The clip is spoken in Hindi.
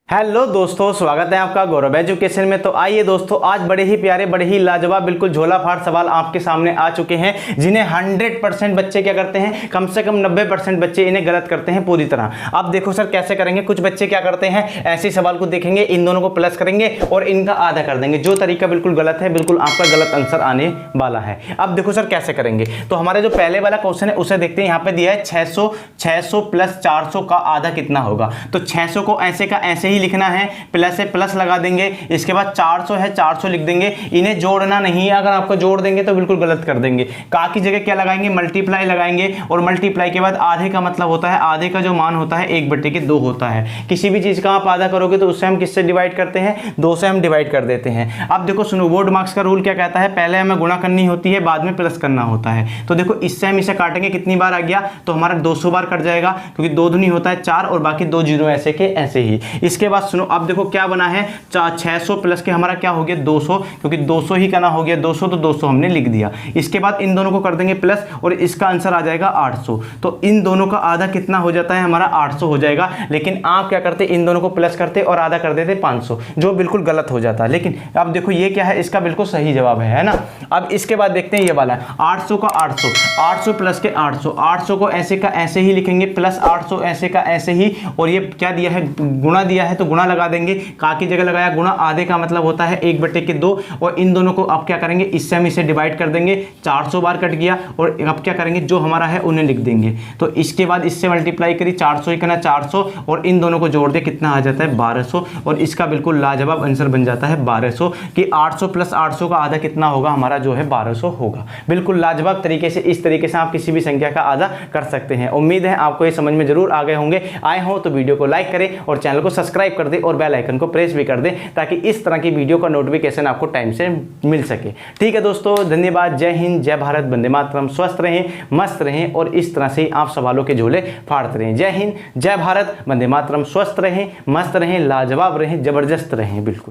हेलो दोस्तों, स्वागत है आपका गौरव एजुकेशन में। तो आइए दोस्तों, आज बड़े ही प्यारे, बड़े ही लाजवाब, बिल्कुल झोला फाड़ सवाल आपके सामने आ चुके हैं, जिन्हें 100% बच्चे क्या करते हैं, कम से कम 90% बच्चे इन्हें गलत करते हैं पूरी तरह। अब देखो सर कैसे करेंगे। कुछ बच्चे क्या करते हैं, ऐसे सवाल को देखेंगे, इन दोनों को प्लस करेंगे और इनका आधा कर देंगे। जो तरीका बिल्कुल गलत है, बिल्कुल आपका गलत आंसर आने वाला है। अब देखो सर कैसे करेंगे। तो हमारे जो पहले वाला क्वेश्चन है उसे देखते हैं। यहाँ पे दिया है 600 प्लस 400 का आधा कितना होगा। तो 600 को ऐसे का ऐसे ही लिखना है, प्लस से प्लस लगा देंगे। इसके बाद 400 है, 400 लिख देंगे। इन्हें जोड़ना नहीं है, अगर आपको जोड़ देंगे तो बिल्कुल गलत कर देंगे। का की जगह क्या लगाएंगे, मल्टीप्लाई लगाएंगे। और मल्टीप्लाई के बाद आधे का मतलब होता है, आधे का जो मान होता है 1/2 होता है। किसी भी चीज का आप आधा करोगे तो उससे हम किससे डिवाइड करते हैं, 2 से हम डिवाइड कर देते हैं। अब देखो सुनो, बोर्ड मार्क्स का रूल क्या कहता है, पहले हमें गुणा करनी होती है, बाद में प्लस करना होता है। तो देखो इससे हम इसे काटेंगे, कितनी बार आ गया, तो हमारा 200 बार कट जाएगा, क्योंकि 2 दूनी होता है 4 और बाकी 2 जीरो ऐसे के ऐसे ही। इसके बाद सुनो, अब देखो क्या बना है, 600 प्लस के हमारा क्या हो गया 200, क्योंकि 200 ही करना हो गया 200, तो 200 हमने लिख दिया। इसके बाद इन दोनों को कर देंगे प्लस और इसका आंसर आ जाएगा 800। तो इन दोनों का आधा कितना हो जाता है, हमारा 800 हो जाएगा। लेकिन आप क्या करते, इन दोनों को प्लस करते और आधा कर देते 500, जो बिल्कुल गलत हो जाता है। लेकिन अब देखो ये क्या है, इसका बिल्कुल सही जवाब है ना। अब इसके बाद देखते हैं ये वाला 800 का 800, 800 प्लस के 800, 800 को ऐसे का ऐसे ही लिखेंगे, प्लस 800 ऐसे का ऐसे ही। और ये क्या दिया है, गुणा दिया है, तो गुणा लगा देंगे। का की जगह लगाया गुणा, आधे का मतलब होता है 1/2। और इन दोनों को अब क्या करेंगे, इससे हम इसे डिवाइड कर देंगे। 400 बार कट गया और अब क्या करेंगे, जो हमारा है उन्हें लिख देंगे। तो इसके बाद इससे मल्टीप्लाई करी, 400 ही करना 400 और इन दोनों को जोड़ दे, कितना आ जाता है 1200। और इसका बिल्कुल लाजवाब आंसर बन जाता है 1200, कि 800 प्लस 800 का आधा कितना होगा, हमारा जो है 1200 होगा। बिल्कुल लाजवाब तरीके से, इस तरीके से आप किसी भी संख्या का आधा कर सकते हैं। उम्मीद है आपको ये समझ में जरूर आ गए होंगे। आए हो तो वीडियो को लाइक करें और चैनल को सब्सक्राइब कर दे और बेल आइकन को प्रेस भी कर दे, ताकि इस तरह की वीडियो का नोटिफिकेशन आपको टाइम से मिल सके। ठीक है दोस्तों, धन्यवाद। जय हिंद, जय भारत, वंदे मातरम। स्वस्थ रहें, मस्त रहें और इस तरह से आप सवालों के झोले फाड़ते रहें। जय हिंद, जय भारत, वंदे मातरम। स्वस्थ रहें, मस्त रहें, लाजवाब रहें, जबरदस्त रहें। बिल्कुल।